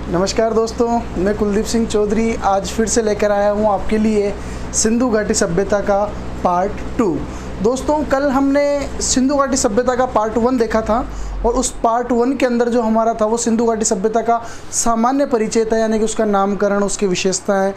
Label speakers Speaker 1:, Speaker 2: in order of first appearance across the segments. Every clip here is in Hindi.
Speaker 1: नमस्कार दोस्तों, मैं कुलदीप सिंह चौधरी आज फिर से लेकर आया हूँ आपके लिए सिंधु घाटी सभ्यता का पार्ट 2। दोस्तों, कल हमने सिंधु घाटी सभ्यता का पार्ट 1 देखा था और उस पार्ट 1 के अंदर जो हमारा था वो सिंधु घाटी सभ्यता का सामान्य परिचय था, यानी कि उसका नामकरण, उसकी विशेषताएं,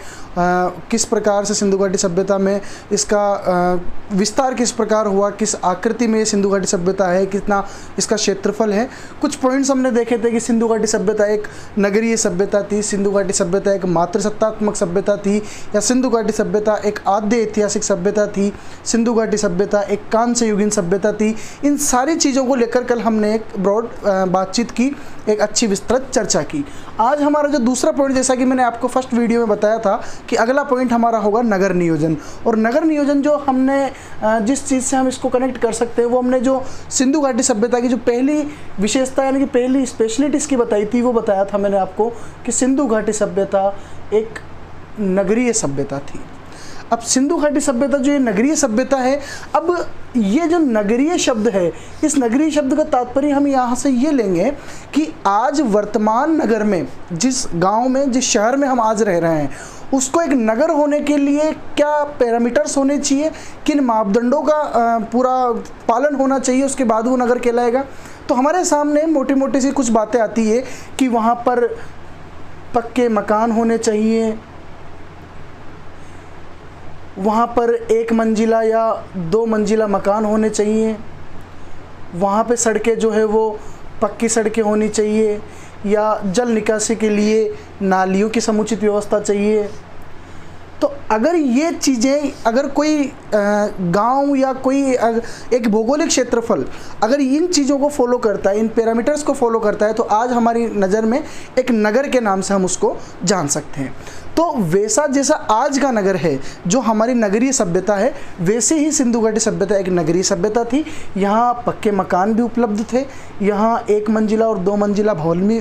Speaker 1: किस प्रकार से सिंधु घाटी सभ्यता में इसका विस्तार किस प्रकार हुआ, किस आकृति में सिंधु घाटी सभ्यता है, कितना इसका क्षेत्रफल है। कुछ पॉइंट्स हमने देखे थे कि सिंधु घाटी सभ्यता एक नगरीय सभ्यता थी, सिंधु घाटी सभ्यता एक मातृसत्तात्मक सभ्यता थी, या सिंधु घाटी सभ्यता एक आद्य ऐतिहासिक सभ्यता थी, सिंधु घाटी सभ्यता एक कांस्य युगीन सभ्यता थी। इन सारी चीज़ों को लेकर कल हमने एक ब्रॉड बातचीत की, एक अच्छी विस्तृत चर्चा की। आज हमारा जो दूसरा पॉइंट, जैसा कि मैंने आपको फर्स्ट वीडियो में बताया था कि अगला पॉइंट हमारा होगा नगर नियोजन। और नगर नियोजन जो हमने जिस चीज़ से हम इसको कनेक्ट कर सकते हैं, वो हमने जो सिंधु घाटी सभ्यता की जो पहली विशेषता यानी कि पहली स्पेशलिटी इसकी बताई थी, वो बताया था मैंने आपको कि सिंधु घाटी सभ्यता एक नगरीय सभ्यता थी। अब सिंधु घाटी सभ्यता जो ये नगरीय सभ्यता है, अब ये जो नगरीय शब्द है, इस नगरीय शब्द का तात्पर्य हम यहाँ से ये लेंगे कि आज वर्तमान नगर में, जिस गांव में, जिस शहर में हम आज रह रहे हैं, उसको एक नगर होने के लिए क्या पैरामीटर्स होने चाहिए, किन मापदंडों का पूरा पालन होना चाहिए, उसके बाद वो नगर कहलाएगा। तो हमारे सामने मोटी मोटी सी कुछ बातें आती है कि वहाँ पर पक्के मकान होने चाहिए, वहाँ पर 1 मंजिला या 2 मंजिला मकान होने चाहिए, वहाँ पे सड़कें जो है वो पक्की सड़कें होनी चाहिए, या जल निकासी के लिए नालियों की समुचित व्यवस्था चाहिए। तो अगर ये चीज़ें, अगर कोई गांव या कोई एक भौगोलिक क्षेत्रफल अगर इन चीज़ों को फॉलो करता है, इन पैरामीटर्स को फॉलो करता है, तो आज हमारी नज़र में एक नगर के नाम से हम उसको जान सकते हैं। तो वैसा जैसा आज का नगर है, जो हमारी नगरीय सभ्यता है, वैसे ही सिंधु घाटी सभ्यता एक नगरीय सभ्यता थी। यहाँ पक्के मकान भी उपलब्ध थे, यहाँ 1 मंजिला और 2 मंजिला भवन भी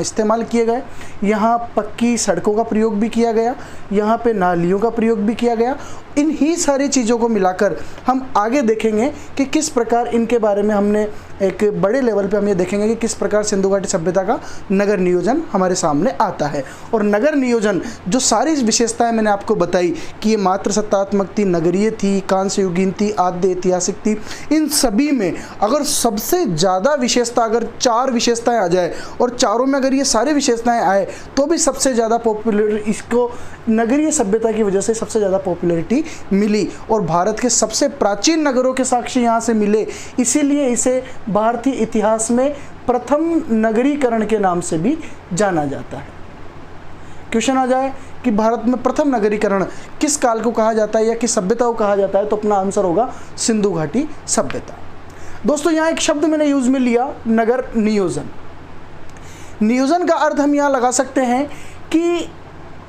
Speaker 1: इस्तेमाल किए गए, यहाँ पक्की सड़कों का प्रयोग भी किया गया, यहाँ पे नालियों का प्रयोग भी किया गया। इन ही सारी चीज़ों को मिलाकर हम आगे देखेंगे कि किस प्रकार इनके बारे में हमने एक बड़े लेवल पे हम ये देखेंगे कि किस प्रकार सिंधु घाटी सभ्यता का नगर नियोजन हमारे सामने आता है। और नगर नियोजन जो सारी विशेषताएं मैंने आपको बताई कि ये मातृसत्तात्मक थी, नगरीय थी, कांस्य युगीन थी, आद्य ऐतिहासिक थी, इन सभी में अगर सबसे ज़्यादा विशेषता, अगर 4 विशेषताएं आ जाए और चारों में अगर ये सारी विशेषताएं आए, तो भी सबसे ज़्यादा पॉपुलर, इसको नगरीय सभ्यता की वजह से सबसे ज़्यादा पॉपुलैरिटी मिली और भारत के सबसे प्राचीन नगरों के साक्ष्य यहाँ से मिले। इसीलिए इसे भारतीय इतिहास में प्रथम नगरीकरण के नाम से भी जाना जाता है। क्वेश्चन आ जाए कि भारत में प्रथम नगरीकरण किस काल को कहा जाता है या किस सभ्यता को कहा जाता है, तो अपना आंसर होगा सिंधु घाटी सभ्यता। दोस्तों, यहाँ एक शब्द मैंने यूज में लिया, नगर नियोजन। नियोजन का अर्थ हम यहाँ लगा सकते हैं कि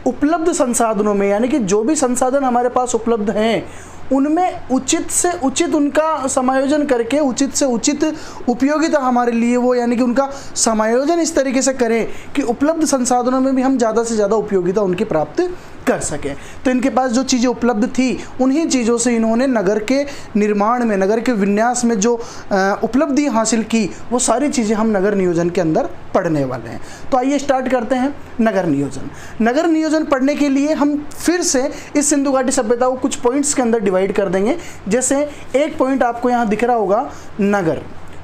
Speaker 1: उपलब्ध संसाधनों में, यानी कि जो भी संसाधन हमारे पास उपलब्ध हैं, उनमें उचित से उचित उनका समायोजन करके उचित से उचित उपयोगिता हमारे लिए वो, यानी कि उनका समायोजन इस तरीके से करें कि उपलब्ध संसाधनों में भी हम ज़्यादा से ज़्यादा उपयोगिता उनकी प्राप्त कर सकें। तो इनके पास जो चीज़ें उपलब्ध थी, उन्हीं चीज़ों से इन्होंने नगर के निर्माण में, नगर के विन्यास में जो उपलब्धि हासिल की, वो सारी चीज़ें हम नगर नियोजन के अंदर पढ़ने वाले हैं। तो आइए स्टार्ट करते हैं नगर नियोजन। नगर नियोजन पढ़ने के लिए हम फिर से इस सिंधु घाटी सभ्यता को कुछ पॉइंट्स के अंदर डिवाइड कर देंगे। जैसे एक पॉइंट आपको यहाँ दिख रहा होगा, नगर।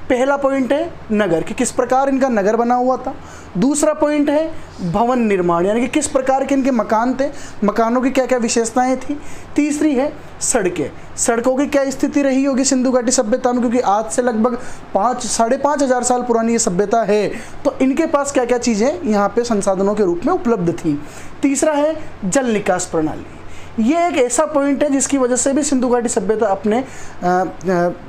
Speaker 1: पहला पॉइंट है नगर कि किस प्रकार इनका नगर बना हुआ था। दूसरा पॉइंट है भवन निर्माण, यानी कि किस प्रकार के इनके मकान थे, मकानों की क्या क्या विशेषताएं थी। तीसरी है सड़कें, सड़कों की क्या स्थिति रही होगी सिंधु घाटी सभ्यता में, क्योंकि आज से लगभग 5-5.5 हज़ार साल पुरानी ये सभ्यता है, तो इनके पास क्या क्या चीज़ें यहाँ पे संसाधनों के रूप में उपलब्ध थी। तीसरा है जल निकास प्रणाली। ये एक ऐसा पॉइंट है जिसकी वजह से भी सिंधु घाटी सभ्यता अपने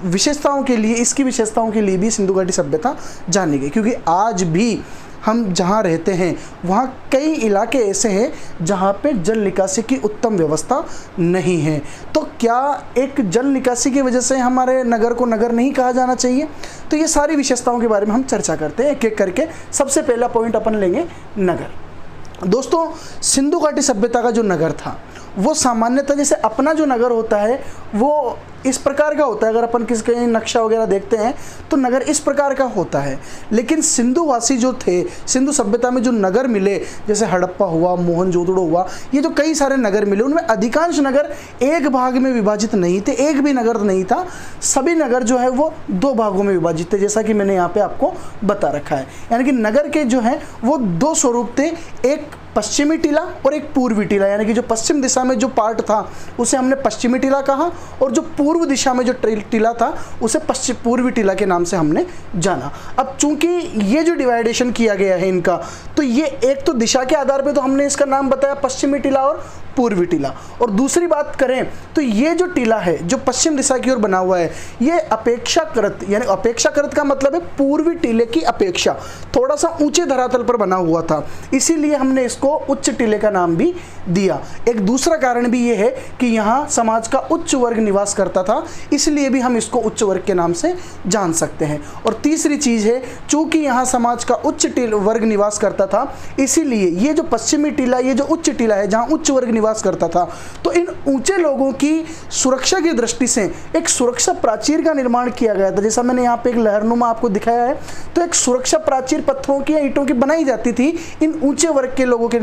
Speaker 1: विशेषताओं के लिए, इसकी विशेषताओं के लिए भी सिंधु घाटी सभ्यता जानी गई, क्योंकि आज भी हम जहाँ रहते हैं वहाँ कई इलाके ऐसे हैं जहाँ पे जल निकासी की उत्तम व्यवस्था नहीं है। तो क्या एक जल निकासी की वजह से हमारे नगर को नगर नहीं कहा जाना चाहिए? तो ये सारी विशेषताओं के बारे में हम चर्चा करते हैं एक एक करके। सबसे पहला पॉइंट अपन लेंगे नगर। दोस्तों, सिंधु घाटी सभ्यता का जो नगर था वो सामान्यतः, जैसे अपना जो नगर होता है वो इस प्रकार का होता है। अगर अपन किसी कहीं नक्शा वगैरह देखते हैं तो नगर इस प्रकार का होता है। लेकिन सिंधुवासी जो थे, सिंधु सभ्यता में जो नगर मिले, जैसे हड़प्पा हुआ, मोहनजोदड़ो हुआ, ये जो कई सारे नगर मिले, उनमें अधिकांश नगर एक भाग में विभाजित नहीं थे, एक भी नगर नहीं था। सभी नगर जो है वो दो भागों में विभाजित थे, जैसा कि मैंने यहाँ पे आपको बता रखा है। यानी कि नगर के जो है वो दो स्वरूप थे, एक पश्चिमी टीला और एक पूर्वी टीला। यानी कि जो पश्चिम दिशा में जो पार्ट था उसे हमने पश्चिमी टीला कहा, और जो पूर्व दिशा में जो टीला था उसे पूर्वी टीला के नाम से हमने जाना। अब चूंकि ये जो डिवाइडेशन किया गया है इनका, तो ये एक तो दिशा के आधार पे तो हमने इसका नाम बताया पश्चिमी टीला और पूर्वी टीला, और दूसरी बात करें तो ये जो टीला है जो पश्चिम दिशा की ओर बना हुआ है, ये अपेक्षाकृत, यानी अपेक्षाकृत का मतलब है पूर्वी टीले की अपेक्षा थोड़ा सा ऊंचे धरातल पर बना हुआ था, इसीलिए हमने इसको उच्च टीले का नाम भी दिया। एक दूसरा कारण भी ये है कि यहाँ समाज का उच्च वर्ग निवास करता था, इसलिए भी हम इसको उच्च वर्ग के नाम से जान सकते हैं। और तीसरी चीज है, चूंकि यहाँ समाज का उच्च वर्ग निवास करता था, इसीलिए ये जो पश्चिमी टीला, ये जो उच्च टीला है जहाँ उच्च वर्ग निवास करता था, तो इन ऊंचे लोगों की सुरक्षा की दृष्टि से एक सुरक्षा प्राचीर का निर्माण किया गया था। जैसा मैंने यहाँ पे एक लहरनुमा आपको दिखाया है, तो एक सुरक्षा प्राचीर पत्थरों की या ईंटों की बनाई जाती थी इन ऊंचे वर्ग के लोगों के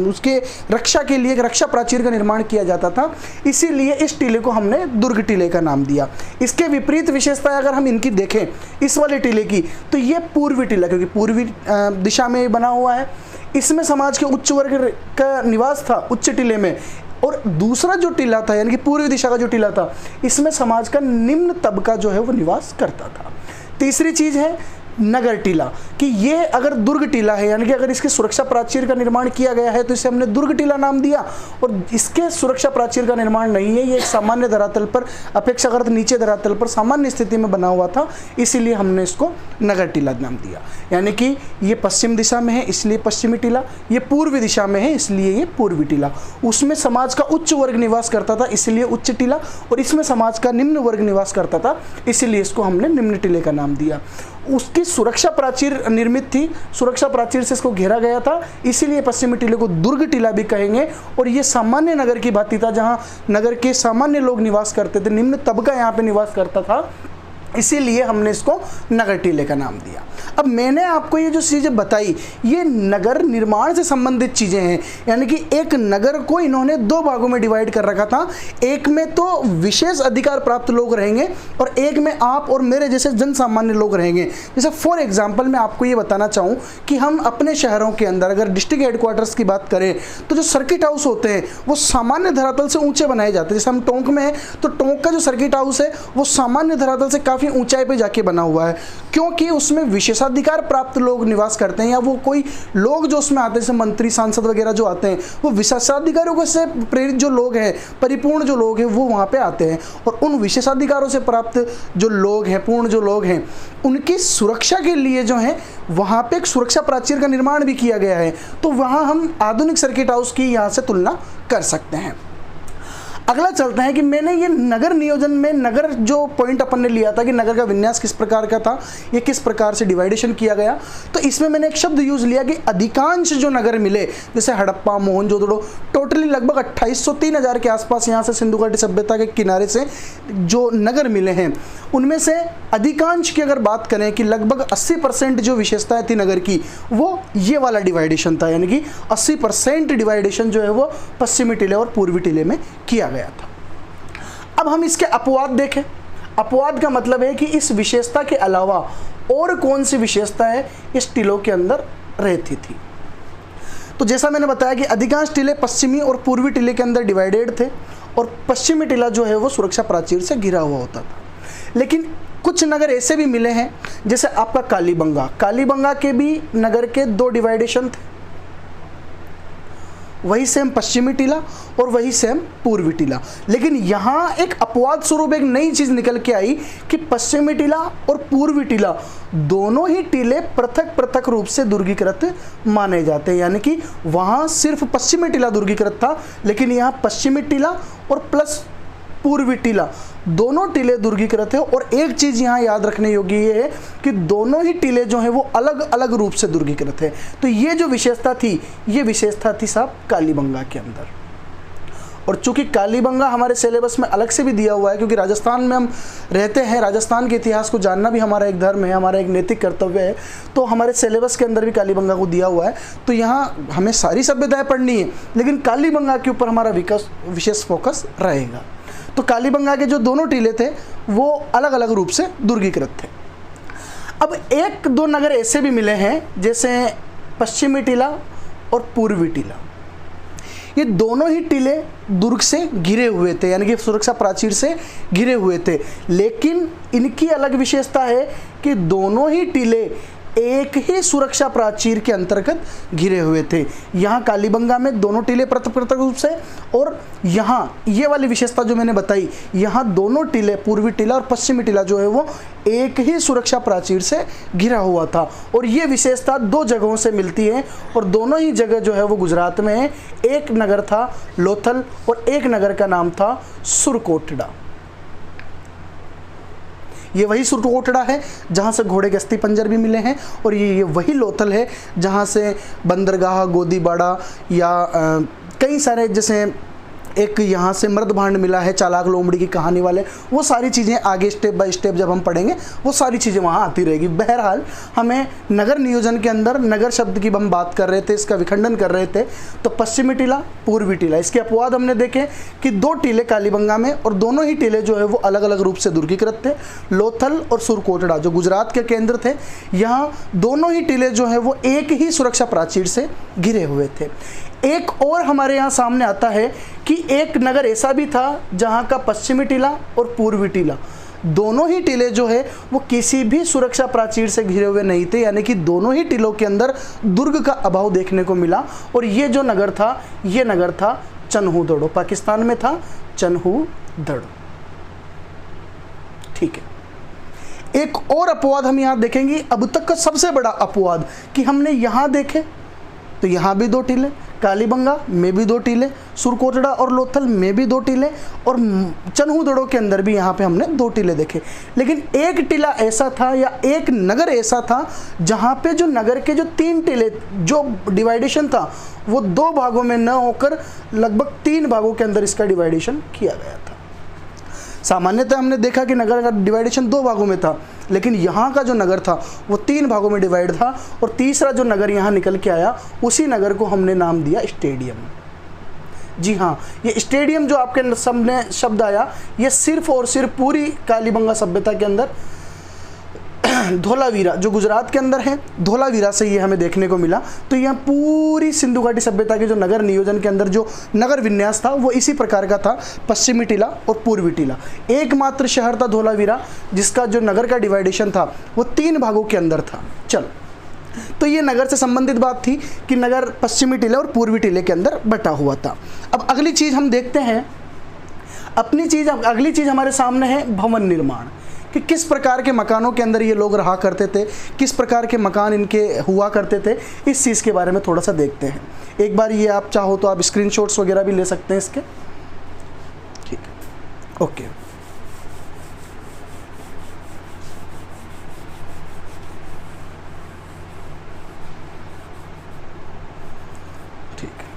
Speaker 1: उसके रक्षा के लिए। एक रक्षा प्राचीर का निर्माण किया जाता था, इसीलिए इस टीले को हमने दुर्ग टीले का नाम दिया। इसके विपरीत विशेषताएं अगर हम इनकी देखें इस वाले टीले की, तो ये पूर्वी टीला, क्योंकि पूर्वी दिशा में बना हुआ है, इसमें समाज के उच्च वर्ग का निवास था उच्च टीले में। और दूसरा जो टीला था, यानी कि पूर्वी दिशा का जो टीला था, इसमें समाज का निम्न तबका जो है वो निवास करता था। तीसरी चीज है नगर टीला, कि ये अगर दुर्ग टीला है, यानी कि अगर इसके सुरक्षा प्राचीर का निर्माण किया गया है तो इसे हमने दुर्ग टीला नाम दिया, और इसके सुरक्षा प्राचीर का निर्माण नहीं है, ये एक सामान्य धरातल पर, अपेक्षाकृत नीचे धरातल पर सामान्य स्थिति में बना हुआ था, इसीलिए हमने इसको नगर टीला नाम दिया। यानी कि ये पश्चिम दिशा में है इसलिए पश्चिमी टीला, ये पूर्वी दिशा में है इसलिए ये पूर्वी टीला। उसमें समाज का उच्च वर्ग निवास करता था इसलिए उच्च टीला, और इसमें समाज का निम्न वर्ग निवास करता था इसीलिए इसको हमने निम्न टीले का नाम दिया। उसकी सुरक्षा प्राचीर निर्मित थी, सुरक्षा प्राचीर से इसको घेरा गया था, इसीलिए पश्चिमी टीले को दुर्ग टीला भी कहेंगे। और ये सामान्य नगर की भांति था, जहां नगर के सामान्य लोग निवास करते थे, निम्न तबका यहाँ पे निवास करता था, इसीलिए हमने इसको नगर टीले का नाम दिया। अब मैंने आपको ये जो चीज़ें बताई, ये नगर निर्माण से संबंधित चीज़ें हैं। यानी कि एक नगर को इन्होंने दो भागों में डिवाइड कर रखा था, एक में तो विशेष अधिकार प्राप्त लोग रहेंगे और एक में आप और मेरे जैसे जन सामान्य लोग रहेंगे। जैसे फॉर एग्जाम्पल मैं आपको ये बताना चाहूँ कि हम अपने शहरों के अंदर अगर डिस्ट्रिक्ट हेडक्वार्टर्स की बात करें तो जो सर्किट हाउस होते हैं वो सामान्य धरातल से ऊँचे बनाए जाते हैं। जैसे हम टोंक में हैं तो टोंक का जो सर्किट हाउस है वो सामान्य धरातल से काफ़ी ऊंचाई पे जाके बना हुआ है, क्योंकि उसमें विशेषाधिकार प्राप्त लोग निवास करते हैं, या वो कोई लोग जो उसमें आते हैं जैसे मंत्री सांसद वगैरह जो आते हैं, वो विशेषाधिकारों से प्रेरित जो लोग हैं, परिपूर्ण जो लोग हैं, वो वहाँ पे आते हैं। और उन विशेषाधिकारों से प्राप्त जो लोग हैं, पूर्ण जो लोग हैं, उनकी सुरक्षा के लिए जो है वहाँ पे एक सुरक्षा प्राचीर का निर्माण भी किया गया है। तो वहाँ हम आधुनिक सर्किट हाउस की यहाँ से तुलना कर सकते हैं। अगला चलते हैं कि मैंने ये नगर नियोजन में नगर जो पॉइंट अपन ने लिया था कि नगर का विन्यास किस प्रकार का था, ये किस प्रकार से डिवाइडेशन किया गया, तो इसमें मैंने एक शब्द यूज लिया कि अधिकांश जो नगर मिले, जैसे हड़प्पा, मोहनजोदड़ो, टोटली लगभग 2800-3000 के आसपास यहाँ से सिंधु घाटी सभ्यता के किनारे से जो नगर मिले हैं, उनमें से अधिकांश की अगर बात करें कि लगभग 80% जो विशेषताएं थी नगर की, वो ये वाला डिवाइडेशन था। यानी कि 80% डिवाइडेशन जो है वो पश्चिमी टीले और पूर्वी टीले में किया गया था। अब हम इसके अपवाद देखें। अपवाद का मतलब है कि इस विशेषता के अलावा और कौन सी विशेषताएं इस टीलों के अंदर रहती थी। तो जैसा मैंने बताया कि अधिकांश टीले पश्चिमी और पूर्वी टीले के अंदर डिवाइडेड थे, और पश्चिमी टीला जो है वो सुरक्षा प्राचीर से घिरा हुआ होता था। लेकिन कुछ नगर ऐसे भी मिले हैं, जैसे आपका कालीबंगा, कालीबंगा के भी नगर के दो डिवाइडेशन थे, वही सेम पश्चिमी टीला और वही सेम पूर्वी टीला। लेकिन यहाँ एक अपवाद स्वरूप एक नई चीज़ निकल के आई कि पश्चिमी टीला और पूर्वी टीला दोनों ही टीले पृथक पृथक रूप से दुर्गीकृत माने जाते हैं। यानी कि वहाँ सिर्फ पश्चिमी टीला दुर्गीकृत था, लेकिन यहाँ पश्चिमी टीला और प्लस पूर्वी टीला दोनों टीले दुर्गीकृत है। और एक चीज़ यहाँ याद रखने योग्य ये है कि दोनों ही टीले जो हैं वो अलग अलग रूप से दुर्गीकृत है। तो ये जो विशेषता थी, ये विशेषता थी साहब कालीबंगा के अंदर। और चूंकि कालीबंगा हमारे सिलेबस में अलग से भी दिया हुआ है, क्योंकि राजस्थान में हम रहते हैं, राजस्थान के इतिहास को जानना भी हमारा एक धर्म है, हमारा एक नैतिक कर्तव्य है, तो हमारे सिलेबस के अंदर भी कालीबंगा को दिया हुआ है। तो यहाँ हमें सारी सभ्यताएं पढ़नी है, लेकिन कालीबंगा के ऊपर हमारा विशेष फोकस रहेगा। तो कालीबंगा के जो दोनों टीले थे वो अलग अलग रूप से दुर्गीकृत थे। अब एक दो नगर ऐसे भी मिले हैं जैसे पश्चिमी टीला और पूर्वी टीला। ये दोनों ही टीले दुर्ग से घिरे हुए थे, यानी कि सुरक्षा प्राचीर से घिरे हुए थे, लेकिन इनकी अलग विशेषता है कि दोनों ही टीले एक ही सुरक्षा प्राचीर के अंतर्गत घिरे हुए थे। यहाँ कालीबंगा में दोनों टीले पृथक पृथक रूप से, और यहाँ ये वाली विशेषता जो मैंने बताई, यहाँ दोनों टीले, पूर्वी टीला और पश्चिमी टीला जो है वो एक ही सुरक्षा प्राचीर से घिरा हुआ था। और ये विशेषता दो जगहों से मिलती है, और दोनों ही जगह जो है वो गुजरात में है। एक नगर था लोथल और एक नगर का नाम था सुरकोटड़ा। ये वही सुरकोटड़ा है जहाँ से घोड़े के अस्थि पंजर भी मिले हैं, और ये वही लोथल है जहाँ से बंदरगाह, गोदीबाड़ा या कई सारे, जैसे एक यहाँ से मर्दभांड मिला है, चालाक लोमड़ी की कहानी वाले, वो सारी चीज़ें आगे स्टेप बाय स्टेप जब हम पढ़ेंगे वो सारी चीज़ें वहाँ आती रहेगी। बहरहाल हमें नगर नियोजन के अंदर नगर शब्द की हम बात कर रहे थे, इसका विखंडन कर रहे थे। तो पश्चिमी टीला, पूर्वी टीला, इसके अपवाद हमने देखे कि दो टीले कालीबंगा में, और दोनों ही टीले जो है वो अलग अलग रूप से दुर्गीकृत थे। लोथल और सुरकोटड़ा जो गुजरात के केंद्र थे, यहाँ दोनों ही टीले जो है वो एक ही सुरक्षा प्राचीर से घिरे हुए थे। एक और हमारे यहाँ सामने आता है कि एक नगर ऐसा भी था जहाँ का पश्चिमी टीला और पूर्वी टीला, दोनों ही टीले जो है वो किसी भी सुरक्षा प्राचीर से घिरे हुए नहीं थे, यानी कि दोनों ही टीलों के अंदर दुर्ग का अभाव देखने को मिला। और ये जो नगर था, ये नगर था चन्हूदड़ो, पाकिस्तान में था चन्हूदड़ो। ठीक है, एक और अपवाद हम यहाँ देखेंगे, अब तक का सबसे बड़ा अपवाद कि हमने यहाँ देखे तो यहाँ भी दो टीले, कालीबंगा में भी दो टीले, सुरकोटड़ा और लोथल में भी दो टीले, और चन्हूदड़ो के अंदर भी यहाँ पे हमने दो टीले देखे। लेकिन एक टीला ऐसा था या एक नगर ऐसा था जहाँ पे जो नगर के जो तीन टीले, जो डिवाइडेशन था वो दो भागों में न होकर लगभग तीन भागों के अंदर इसका डिवाइडेशन किया गया था। सामान्यतः हमने देखा कि नगर का डिवाइडेशन दो भागों में था, लेकिन यहाँ का जो नगर था वो तीन भागों में डिवाइड था, और तीसरा जो नगर यहाँ निकल के आया उसी नगर को हमने नाम दिया स्टेडियम। जी हाँ, ये स्टेडियम जो आपके सामने शब्द आया, ये सिर्फ और सिर्फ पूरी कालीबंगा सभ्यता के अंदर धोलावीरा जो गुजरात के अंदर है, धोलावीरा से ये हमें देखने को मिला। तो यहाँ पूरी सिंधु घाटी सभ्यता के जो नगर नियोजन के अंदर जो नगर विन्यास था वो इसी प्रकार का था, पश्चिमी टीला और पूर्वी टीला। एकमात्र शहर था धोलावीरा जिसका जो नगर का डिवाइडेशन था वो तीन भागों के अंदर था। चलो, तो ये नगर से संबंधित बात थी कि नगर पश्चिमी टीले और पूर्वी टीले के अंदर बटा हुआ था। अब अगली चीज़ हम देखते हैं, अगली चीज़ हमारे सामने है भवन निर्माण, कि किस प्रकार के मकानों के अंदर ये लोग रहा करते थे, किस प्रकार के मकान इनके हुआ करते थे, इस चीज़ के बारे में थोड़ा सा देखते हैं। एक बार ये आप चाहो तो आप स्क्रीनशॉट्स वगैरह भी ले सकते हैं इसके। ठीक है, ओके। ठीक है,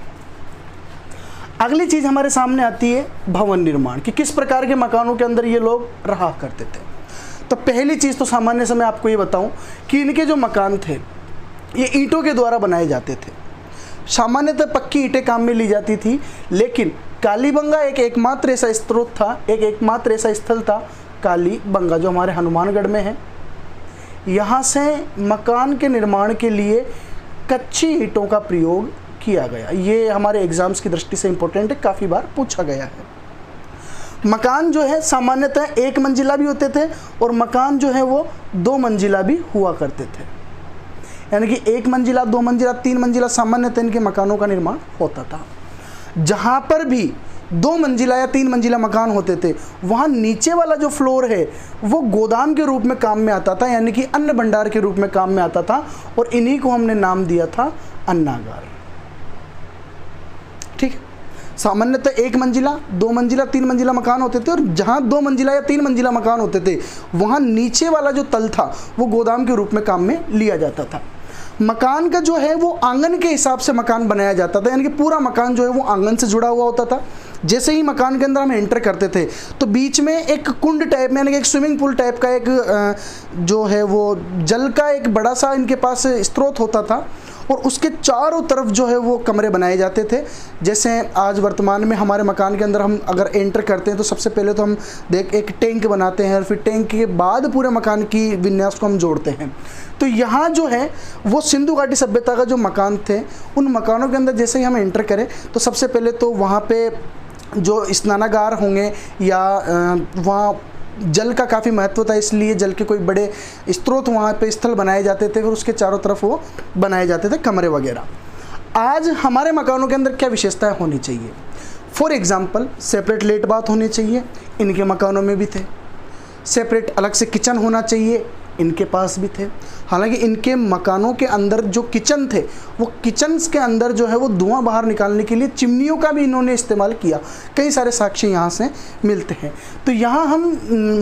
Speaker 1: अगली चीज़ हमारे सामने आती है भवन निर्माण, कि किस प्रकार के मकानों के अंदर ये लोग रहा करते थे। तो पहली चीज़ तो सामान्य से मैं आपको ये बताऊं कि इनके जो मकान थे ये ईंटों के द्वारा बनाए जाते थे। सामान्यतः पक्की ईंटें काम में ली जाती थी, लेकिन कालीबंगा एक एकमात्र ऐसा स्रोत था, एक एकमात्र ऐसा स्थल था कालीबंगा जो हमारे हनुमानगढ़ में है। यहाँ से मकान के निर्माण के लिए कच्ची ईंटों का प्रयोग किया गया। ये हमारे एग्जाम्स की दृष्टि से इम्पोर्टेंट है, काफ़ी बार पूछा गया है। मकान जो है सामान्यतः एक मंजिला भी होते थे और मकान जो है वो दो मंजिला भी हुआ करते थे, यानी कि एक मंजिला, दो मंजिला, तीन मंजिला सामान्यतः इनके मकानों का निर्माण होता था। जहाँ पर भी दो मंजिला या तीन मंजिला मकान होते थे वहाँ नीचे वाला जो फ्लोर है वो गोदाम के रूप में काम में आता था, यानी कि अन्न भंडार के रूप में काम में आता था, और इन्हीं को हमने नाम दिया था अन्नागार। ठीक है, सामान्यतः एक मंजिला, दो मंजिला, तीन मंजिला मकान होते थे, और जहाँ दो मंजिला या तीन मंजिला मकान होते थे वहाँ नीचे वाला जो तल था वो गोदाम के रूप में काम में लिया जाता था। मकान का जो है वो आंगन के हिसाब से मकान बनाया जाता था, यानी कि पूरा मकान जो है वो आंगन से जुड़ा हुआ होता था। जैसे ही मकान के अंदर हम एंटर करते थे तो बीच में एक कुंड टाइप में, यानी कि एक स्विमिंग पूल टाइप का एक जो है वो जल का एक बड़ा सा इनके पास स्रोत होता था, और उसके चारों तरफ जो है वो कमरे बनाए जाते थे। जैसे आज वर्तमान में हमारे मकान के अंदर हम अगर एंटर करते हैं तो सबसे पहले तो हम एक टैंक बनाते हैं, और फिर टैंक के बाद पूरे मकान की विन्यास को हम जोड़ते हैं। तो यहाँ जो है वो सिंधु घाटी सभ्यता का जो मकान थे, उन मकानों के अंदर जैसे ही हम एंटर करें तो सबसे पहले तो वहाँ पे जो स्नानागार होंगे या वहाँ जल का काफ़ी महत्व था, इसलिए जल के कोई बड़े स्रोत वहाँ पे स्थल बनाए जाते थे, फिर उसके चारों तरफ वो बनाए जाते थे कमरे वगैरह। आज हमारे मकानों के अंदर क्या विशेषताएं होनी चाहिए? For example separate let bath होने चाहिए, इनके मकानों में भी थे। सेपरेट अलग से किचन होना चाहिए, इनके पास भी थे। हालांकि इनके मकानों के अंदर जो किचन थे, वो किचन्स के अंदर जो है वो धुआं बाहर निकालने के लिए चिमनियों का भी इन्होंने इस्तेमाल किया। कई सारे साक्ष्य यहाँ से मिलते हैं। तो यहाँ हम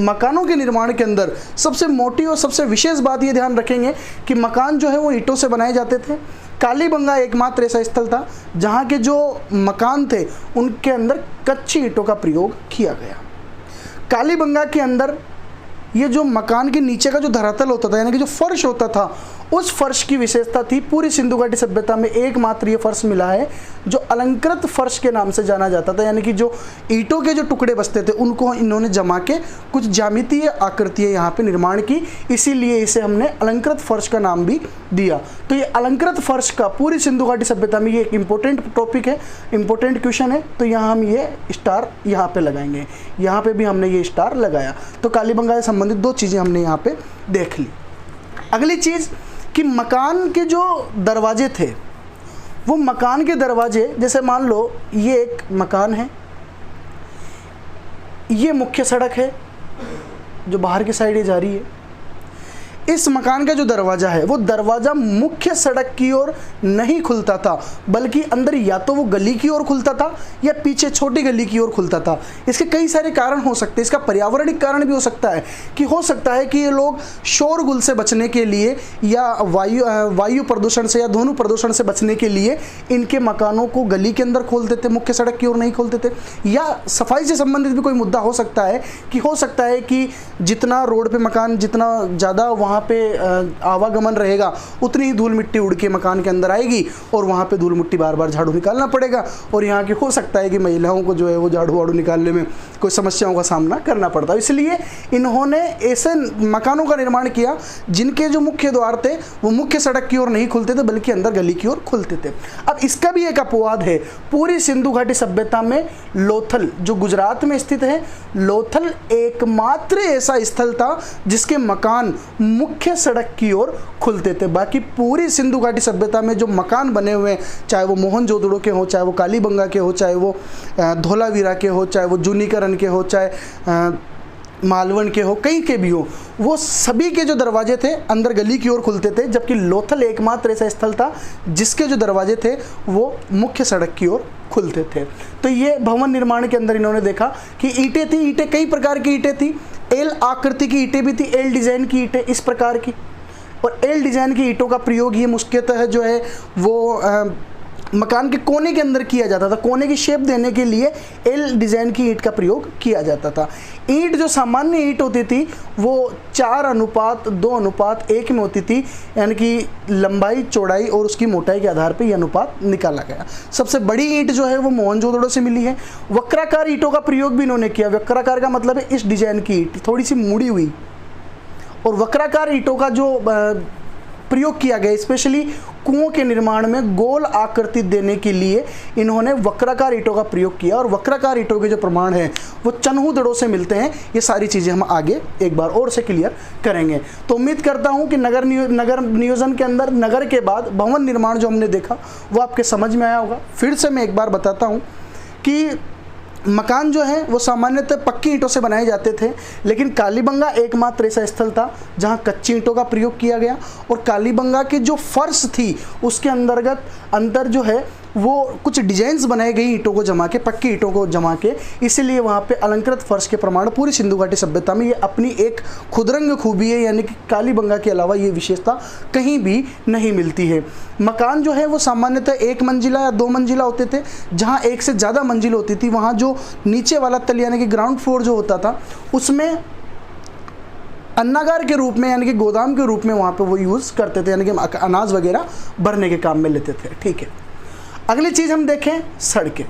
Speaker 1: मकानों के निर्माण के अंदर सबसे मोटी और सबसे विशेष बात ये ध्यान रखेंगे कि मकान जो है वो ईंटों से बनाए जाते थे। कालीबंगा एकमात्र ऐसा स्थल था जहाँ के जो मकान थे उनके अंदर कच्ची ईंटों का प्रयोग किया गया। कालीबंगा के अंदर ये जो मकान के नीचे का जो धरातल होता था, यानी कि जो फर्श होता था, उस फर्श की विशेषता थी। पूरी सिंधु घाटी सभ्यता में एकमात्र ये फर्श मिला है जो अलंकृत फर्श के नाम से जाना जाता था, यानी कि जो ईंटों के जो टुकड़े बसते थे उनको इन्होंने जमा के कुछ ज्यामितीय आकृतियाँ यहाँ पे निर्माण की, इसीलिए इसे हमने अलंकृत फर्श का नाम भी दिया। तो ये अलंकृत फर्श का पूरी सिंधु घाटी सभ्यता में ये एक इम्पोर्टेंट टॉपिक है, इम्पोर्टेंट क्वेश्चन है। तो यहाँ हम ये स्टार यहाँ पे लगाएंगे, यहाँ पे भी हमने ये स्टार लगाया। तो कालीबंगा से संबंधित दो चीज़ें हमने यहाँ पे देख ली। अगली चीज़ कि मकान के जो दरवाजे थे, वो मकान के दरवाजे, जैसे मान लो ये एक मकान है, ये मुख्य सड़क है जो बाहर की साइड ये जा रही है। इस मकान का जो दरवाज़ा है वो दरवाज़ा मुख्य सड़क की ओर नहीं खुलता था, बल्कि अंदर या तो वो गली की ओर खुलता था या पीछे छोटी गली की ओर खुलता था। इसके कई सारे कारण हो सकते हैं। इसका पर्यावरणिक कारण भी हो सकता है कि ये लोग शोरगुल से बचने के लिए या वायु प्रदूषण से या ध्वनि प्रदूषण से बचने के लिए इनके मकानों को गली के अंदर खोलते थे, मुख्य सड़क की ओर नहीं खोलते थे। या सफाई से संबंधित भी कोई मुद्दा हो सकता है कि जितना रोड पे मकान जितना ज़्यादा वहाँ पे आवागमन रहेगा, उतनी ही धूल मिट्टी उड़ के मकान के अंदर आएगी और वहाँ पे धूल मिट्टी बार बार झाड़ू निकालना पड़ेगा, और यहाँ के हो सकता है कि महिलाओं को जो है वो झाड़ू वाड़ू निकालने में कोई समस्याओं का सामना करना पड़ता है। इसलिए इन्होंने ऐसे मकानों का निर्माण किया जिनके जो मुख्य द्वार थे वो मुख्य सड़क की ओर नहीं खुलते थे, बल्कि अंदर गली की ओर खुलते थे। अब इसका भी एक अपवाद है। पूरी सिंधु घाटी सभ्यता में लोथल जो गुजरात में स्थित है, लोथल एकमात्र ऐसा स्थल था जिसके मकान मुख्य सड़क की ओर खुलते थे। बाकी पूरी सिंधु घाटी सभ्यता में जो मकान बने हुए हैं, चाहे वो मोहनजोदड़ो के हो, चाहे वो कालीबंगा के हो, चाहे वो धोलावीरा के हो, चाहे वो जूनीकरण के हो, चाहे मालवण के हो, कहीं के भी हो, वो सभी के जो दरवाजे थे अंदर गली की ओर खुलते थे, जबकि लोथल एकमात्र ऐसा स्थल था जिसके जो दरवाजे थे वो मुख्य सड़क की ओर खुलते थे। तो ये भवन निर्माण के अंदर इन्होंने देखा कि ईंटें थी, ईंटें कई प्रकार की ईंटें थी। एल आकृति की ईंटें भी थी, एल डिज़ाइन की ईंटें इस प्रकार की, और एल डिज़ाइन की ईंटों का प्रयोग ये मुख्यतः जो है वो मकान के कोने के अंदर किया जाता था। कोने की शेप देने के लिए एल डिज़ाइन की ईंट का प्रयोग किया जाता था। ईंट जो सामान्य ईंट होती थी वो 4:2:1 में होती थी, यानी कि लंबाई, चौड़ाई और उसकी मोटाई के आधार पर यह अनुपात निकाला गया। सबसे बड़ी ईंट जो है वो मोहनजोदड़ो से मिली है। वक्राकार ईंटों का प्रयोग भी इन्होंने किया। वक्राकार का मतलब है इस डिज़ाइन की ईंट थोड़ी सी मुड़ी हुई, और वक्राकार ईंटों का जो प्रयोग किया गया स्पेशली कुओं के निर्माण में गोल आकृति देने के लिए इन्होंने वक्राकार ईंटों का प्रयोग किया। और वक्राकार ईंटों के जो प्रमाण हैं वो चन्हूदड़ों से मिलते हैं। ये सारी चीज़ें हम आगे एक बार और से क्लियर करेंगे। तो उम्मीद करता हूँ कि नगर नियोजन के अंदर नगर के बाद भवन निर्माण जो हमने देखा वो आपके समझ में आया होगा। फिर से मैं एक बार बताता हूँ कि मकान जो है वो सामान्यतः पक्की ईंटों से बनाए जाते थे, लेकिन कालीबंगा एकमात्र ऐसा स्थल था जहां कच्ची ईंटों का प्रयोग किया गया। और कालीबंगा की जो फर्श थी उसके अंदर जो है वो कुछ डिजाइन्स बनाई गई ईंटों को जमा के, पक्की ईंटों को जमा के, इसीलिए वहाँ पे अलंकृत फर्श के प्रमाण पूरी सिंधु घाटी सभ्यता में ये अपनी एक खुदरंग खूबी है, यानी कि कालीबंगा के अलावा ये विशेषता कहीं भी नहीं मिलती है। मकान जो है वो सामान्यतः 1 मंजिला या 2 मंजिला होते थे। जहाँ 1 से ज़्यादा मंजिल होती थी वहाँ जो नीचे वाला तल यानी कि ग्राउंड फ्लोर जो होता था उसमें अन्नागार के रूप में यानी कि गोदाम के रूप में वहाँ पे वो यूज़ करते थे, यानी कि अनाज वगैरह भरने के काम में लेते थे। ठीक है, अगली चीज़ हम देखें सड़कें।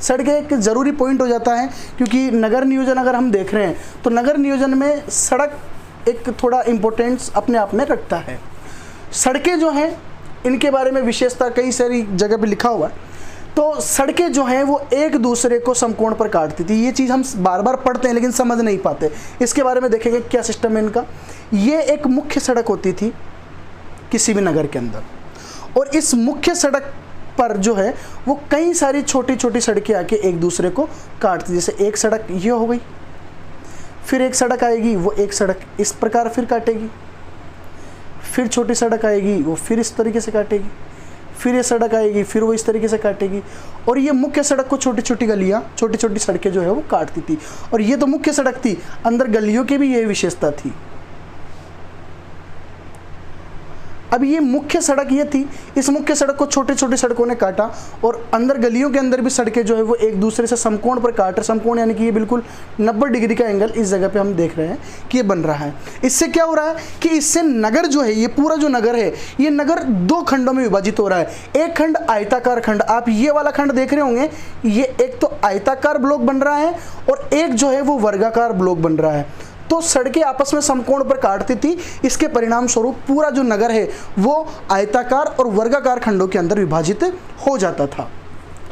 Speaker 1: सड़कें एक ज़रूरी पॉइंट हो जाता है, क्योंकि नगर नियोजन अगर हम देख रहे हैं तो नगर नियोजन में सड़क एक थोड़ा इम्पोर्टेंस अपने आप में रखता है। सड़कें जो हैं इनके बारे में विशेषता कई सारी जगह पे लिखा हुआ है। तो सड़कें जो हैं वो एक दूसरे को समकोण पर काटती थी। ये चीज़ हम बार बार पढ़ते हैं लेकिन समझ नहीं पाते। इसके बारे में देखेंगे क्या सिस्टम है इनका। ये एक मुख्य सड़क होती थी किसी भी नगर के अंदर, और इस मुख्य सड़क पर जो है वो कई सारी छोटी छोटी सड़कें आके एक दूसरे को काटती। जैसे एक सड़क ये हो गई, फिर एक सड़क आएगी वो एक सड़क इस प्रकार फिर काटेगी, फिर छोटी सड़क आएगी वो फिर इस तरीके से काटेगी, फिर ये सड़क आएगी फिर वो इस तरीके से काटेगी। और ये मुख्य सड़क को छोटी छोटी गलियाँ, छोटी छोटी सड़कें जो है वो काटती थी। और ये तो मुख्य सड़क थी, अंदर गलियों की भी ये विशेषता थी। अब ये मुख्य सड़क ये थी, इस मुख्य सड़क को छोटे छोटे सड़कों ने काटा, और अंदर गलियों के अंदर भी सड़कें जो है वो एक दूसरे से समकोण पर काट रहे। समकोण यानी कि ये बिल्कुल 90 डिग्री का एंगल इस जगह पे हम देख रहे हैं कि ये बन रहा है। इससे क्या हो रहा है कि इससे नगर जो है, ये पूरा जो नगर है, ये नगर 2 खंडों में विभाजित हो रहा है। एक खंड आयताकार खंड, आप ये वाला खंड देख रहे होंगे, ये एक तो आयताकार ब्लॉक बन रहा है और एक जो है वो वर्गाकार ब्लॉक बन रहा है। तो सड़कें आपस में समकोण पर काटती थी। इसके परिणाम स्वरूप पूरा जो नगर है वो आयताकार और वर्गाकार खंडों के अंदर विभाजित हो जाता था।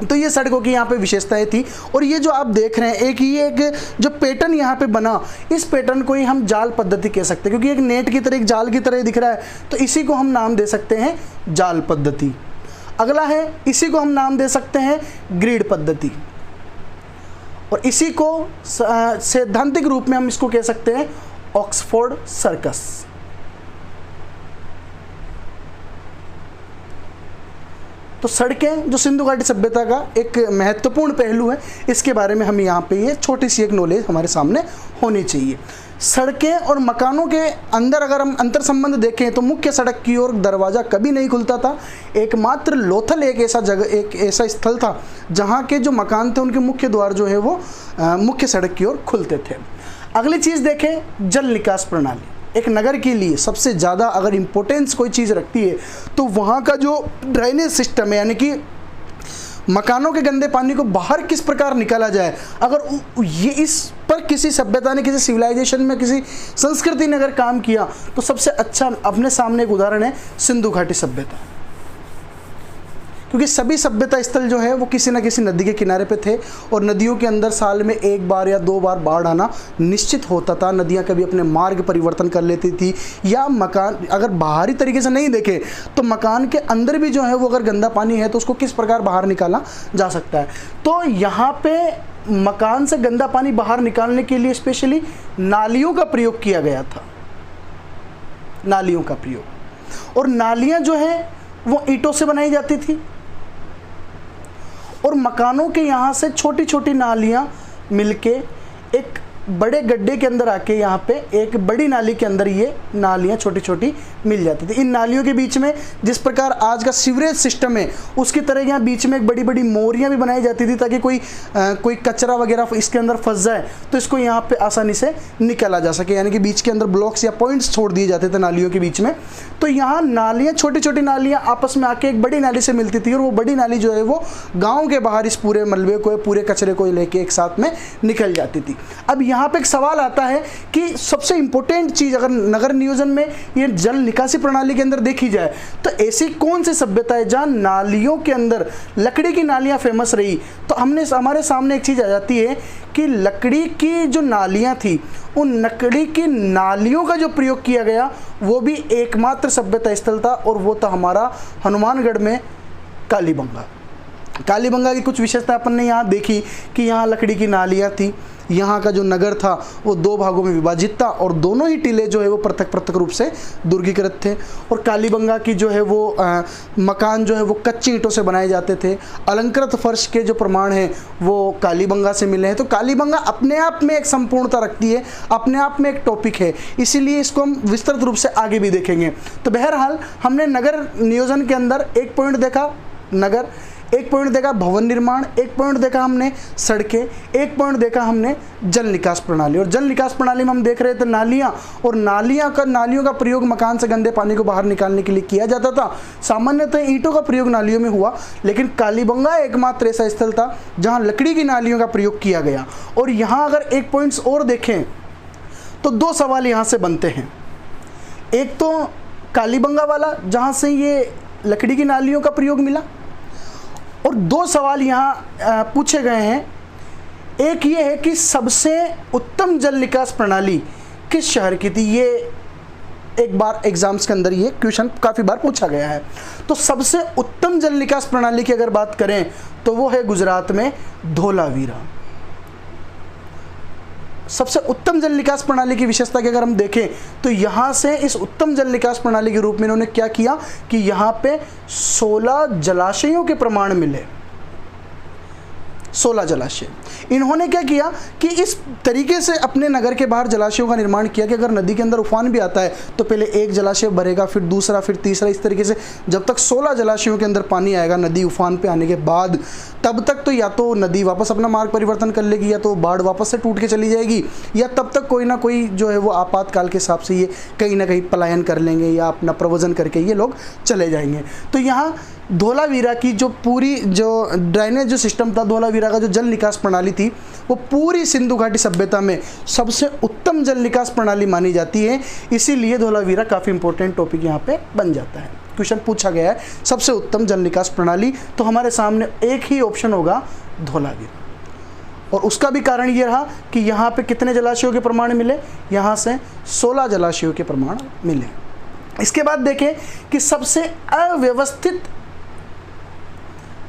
Speaker 1: तो ये सड़कों की यहाँ पे विशेषताएं थी। और ये जो आप देख रहे हैं एक जो पैटर्न यहाँ पे बना, इस पैटर्न को ही हम जाल पद्धति कह सकते हैं, क्योंकि एक नेट की तरह, एक जाल की तरह दिख रहा है, तो इसी को हम नाम दे सकते हैं जाल पद्धति। अगला है, इसी को हम नाम दे सकते हैं ग्रिड पद्धति, और इसी को सैद्धांतिक रूप में हम इसको कह सकते हैं ऑक्सफोर्ड सर्कस। तो सड़कें जो सिंधु घाटी सभ्यता का एक महत्वपूर्ण पहलू है, इसके बारे में हम यहाँ पे ये छोटी सी एक नॉलेज हमारे सामने होनी चाहिए। सड़कें और मकानों के अंदर अगर हम अंतर संबंध देखें तो मुख्य सड़क की ओर दरवाज़ा कभी नहीं खुलता था। एकमात्र लोथल एक ऐसा जगह, एक ऐसा स्थल था जहाँ के जो मकान थे उनके मुख्य द्वार जो है वो मुख्य सड़क की ओर खुलते थे। अगली चीज़ देखें, जल निकास प्रणाली। एक नगर के लिए सबसे ज़्यादा अगर इम्पोर्टेंस कोई चीज़ रखती है तो वहाँ का जो ड्रेनेज सिस्टम है, यानी कि मकानों के गंदे पानी को बाहर किस प्रकार निकाला जाए। अगर ये इस पर किसी सभ्यता ने, किसी सिविलाइजेशन में, किसी संस्कृति ने अगर काम किया तो सबसे अच्छा अपने सामने एक उदाहरण है सिंधु घाटी सभ्यता। क्योंकि सभी सभ्यता स्थल जो है वो किसी न किसी नदी के किनारे पे थे, और नदियों के अंदर साल में 1 बार या 2 बार बाढ़ आना निश्चित होता था। नदियाँ कभी अपने मार्ग परिवर्तन कर लेती थी, या मकान अगर बाहरी तरीके से नहीं देखे तो मकान के अंदर भी जो है वो अगर गंदा पानी है तो उसको किस प्रकार बाहर निकाला जा सकता है। तो यहाँ पे मकान से गंदा पानी बाहर निकालने के लिए स्पेशली नालियों का प्रयोग किया गया था, नालियों का प्रयोग। और नालियाँ जो है वो ईंटों से बनाई जाती थी, और मकानों के यहाँ से छोटी छोटी नालियाँ मिलके एक बड़े गड्ढे के अंदर आके यहाँ पे एक बड़ी नाली के अंदर ये नालियाँ छोटी छोटी मिल जाती थी। इन नालियों के बीच में जिस प्रकार आज का सीवरेज सिस्टम है उसकी तरह यहाँ बीच में एक बड़ी बड़ी मोरियाँ भी बनाई जाती थी, ताकि कोई कचरा वगैरह इसके अंदर फंस जाए तो इसको यहाँ पे आसानी से निकाला जा सके। यानी कि बीच के अंदर ब्लॉक्स या पॉइंट्स छोड़ दिए जाते थे नालियों के बीच में। तो यहाँ नालियाँ, छोटी छोटी नालियाँ आपस में आके एक बड़ी नाली से मिलती थी, और वो बड़ी नाली जो है वो गाँव के बाहर इस पूरे मलबे को, पूरे कचरे को लेके एक साथ में निकल जाती थी। अब यहाँ पे एक सवाल आता है कि सबसे इंपॉर्टेंट चीज अगर नगर नियोजन में ये जल निकासी प्रणाली के अंदर देखी जाए तो ऐसी कौन सी सभ्यता है जहां नालियों के अंदर लकड़ी की नालियां फेमस रही। तो हमारे सामने एक चीज आ जाती है कि लकड़ी की जो नालियां थी, उन लकड़ी की नालियों का जो प्रयोग किया गया वो भी एकमात्र सभ्यता स्थल था, और वो था हमारा हनुमानगढ़ में कालीबंगा। कालीबंगा की कुछ विशेषता अपन ने यहाँ देखी कि यहाँ लकड़ी की नालियाँ थी, यहाँ का जो नगर था वो 2 भागों में विभाजित था और दोनों ही टीले जो है वो पृथक पृथक रूप से दुर्गीकृत थे। और कालीबंगा की जो है वो मकान जो है वो कच्ची ईंटों से बनाए जाते थे। अलंकृत फर्श के जो प्रमाण हैं वो कालीबंगा से मिले हैं। तो कालीबंगा अपने आप में एक संपूर्णता रखती है, अपने आप में एक टॉपिक है, इसीलिए इसको हम विस्तृत रूप से आगे भी देखेंगे। तो बहरहाल हमने नगर नियोजन के अंदर एक पॉइंट देखा नगर, एक पॉइंट देखा भवन निर्माण, एक पॉइंट देखा हमने सड़कें, एक पॉइंट देखा हमने जल निकास प्रणाली। और जल निकास प्रणाली में हम देख रहे थे नालियाँ, और नालियों का प्रयोग मकान से गंदे पानी को बाहर निकालने के लिए किया जाता था। सामान्यतः ईंटों का प्रयोग नालियों में हुआ, लेकिन कालीबंगा एकमात्र ऐसा स्थल था जहाँ लकड़ी की नालियों का प्रयोग किया गया। और यहाँ अगर एक पॉइंट्स और देखें तो 2 सवाल यहाँ से बनते हैं। एक तो कालीबंगा वाला जहाँ से ये लकड़ी की नालियों का प्रयोग मिला, और 2 सवाल यहाँ पूछे गए हैं। एक ये है कि सबसे उत्तम जल निकास प्रणाली किस शहर की थी। ये एक बार एग्जाम्स के अंदर ये क्वेश्चन काफ़ी बार पूछा गया है। तो सबसे उत्तम जल निकास प्रणाली की अगर बात करें तो वो है गुजरात में धोलावीरा। सबसे उत्तम जल निकास प्रणाली की विशेषता की अगर हम देखें तो यहाँ से इस उत्तम जल निकास प्रणाली के रूप में इन्होंने क्या किया कि यहाँ पे 16 जलाशयों के प्रमाण मिले। 16 जलाशय इन्होंने क्या किया कि इस तरीके से अपने नगर के बाहर जलाशयों का निर्माण किया कि अगर नदी के अंदर उफान भी आता है तो पहले एक जलाशय भरेगा, फिर दूसरा, फिर तीसरा, इस तरीके से जब तक 16 जलाशयों के अंदर पानी आएगा नदी उफान पे आने के बाद, तब तक तो या तो नदी वापस अपना मार्ग परिवर्तन कर लेगी, या तो बाढ़ वापस से टूट के चली जाएगी, या तब तक कोई ना कोई जो है वो आपातकाल के हिसाब से ये कहीं ना कहीं पलायन कर लेंगे या अपना प्रवजन करके ये लोग चले जाएंगे। तो यहाँ धोलावीरा की जो पूरी जो ड्रेनेज जो सिस्टम था, धोलावीरा का जो जल निकास प्रणाली थी, वो पूरी सिंधु घाटी सभ्यता में सबसे उत्तम जल निकास प्रणाली मानी जाती है। इसीलिए धोलावीरा काफ़ी इंपॉर्टेंट टॉपिक यहाँ पे बन जाता है। क्वेश्चन पूछा गया है सबसे उत्तम जल निकास प्रणाली, तो हमारे सामने एक ही ऑप्शन होगा धोलावीरा। और उसका भी कारण ये रहा कि यहाँ पे कितने जलाशयों के प्रमाण मिले, यहाँ से 16 जलाशयों के प्रमाण मिले। इसके बाद देखें कि सबसे अव्यवस्थित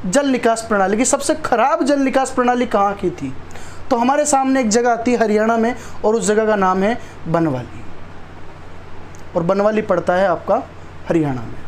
Speaker 1: जल निकास प्रणाली की सबसे खराब जल निकास प्रणाली कहाँ की थी। तो हमारे सामने एक जगह आती है हरियाणा में, और उस जगह का नाम है बनवाली, और बनवाली पड़ता है आपका हरियाणा में।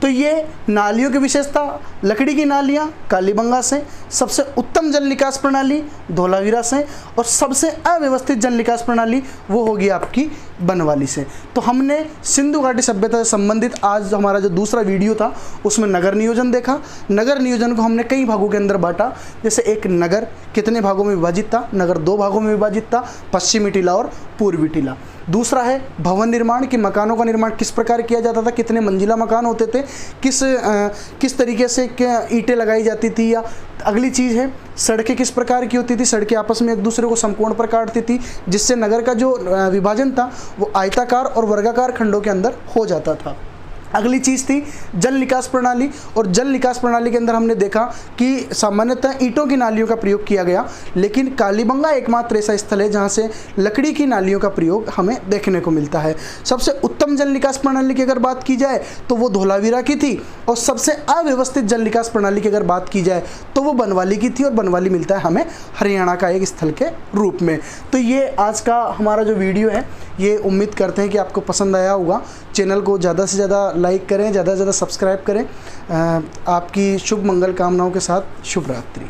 Speaker 1: तो ये नालियों की विशेषता, लकड़ी की नालियाँ कालीबंगा से, सबसे उत्तम जल निकास प्रणाली धोलावीरा से, और सबसे अव्यवस्थित जल निकास प्रणाली वो होगी आपकी बनवाली से। तो हमने सिंधु घाटी सभ्यता से संबंधित आज हमारा जो दूसरा वीडियो था उसमें नगर नियोजन देखा। नगर नियोजन को हमने कई भागों के अंदर बांटा। जैसे एक नगर कितने भागों में विभाजित था, नगर 2 भागों में विभाजित था, पश्चिमी टीला और पूर्वी टीला। दूसरा है भवन निर्माण, कि मकानों का निर्माण किस प्रकार किया जाता था, कितने मंजिला मकान होते थे, किस तरीके से ईंटें लगाई जाती थी। या अगली चीज़ है सड़कें किस प्रकार की होती थी, सड़कें आपस में एक दूसरे को समकोण पर काटती थी, जिससे नगर का जो विभाजन था वो आयताकार और वर्गाकार खंडों के अंदर हो जाता था। अगली चीज़ थी जल निकास प्रणाली, और जल निकास प्रणाली के अंदर हमने देखा कि सामान्यतः ईंटों की नालियों का प्रयोग किया गया, लेकिन कालीबंगा एकमात्र ऐसा स्थल है जहां से लकड़ी की नालियों का प्रयोग हमें देखने को मिलता है। सबसे उत्तम जल निकास प्रणाली की अगर बात की जाए तो वो धोलावीरा की थी, और सबसे अव्यवस्थित जल निकास प्रणाली की अगर बात की जाए तो वो बनवाली की थी, और बनवाली मिलता है हमें हरियाणा का एक स्थल के रूप में। तो ये आज का हमारा जो वीडियो है, ये उम्मीद करते हैं कि आपको पसंद आया होगा। चैनल को ज़्यादा से ज़्यादा लाइक करें, ज़्यादा से ज़्यादा सब्सक्राइब करें। आपकी शुभ मंगल कामनाओं के साथ शुभ रात्रि।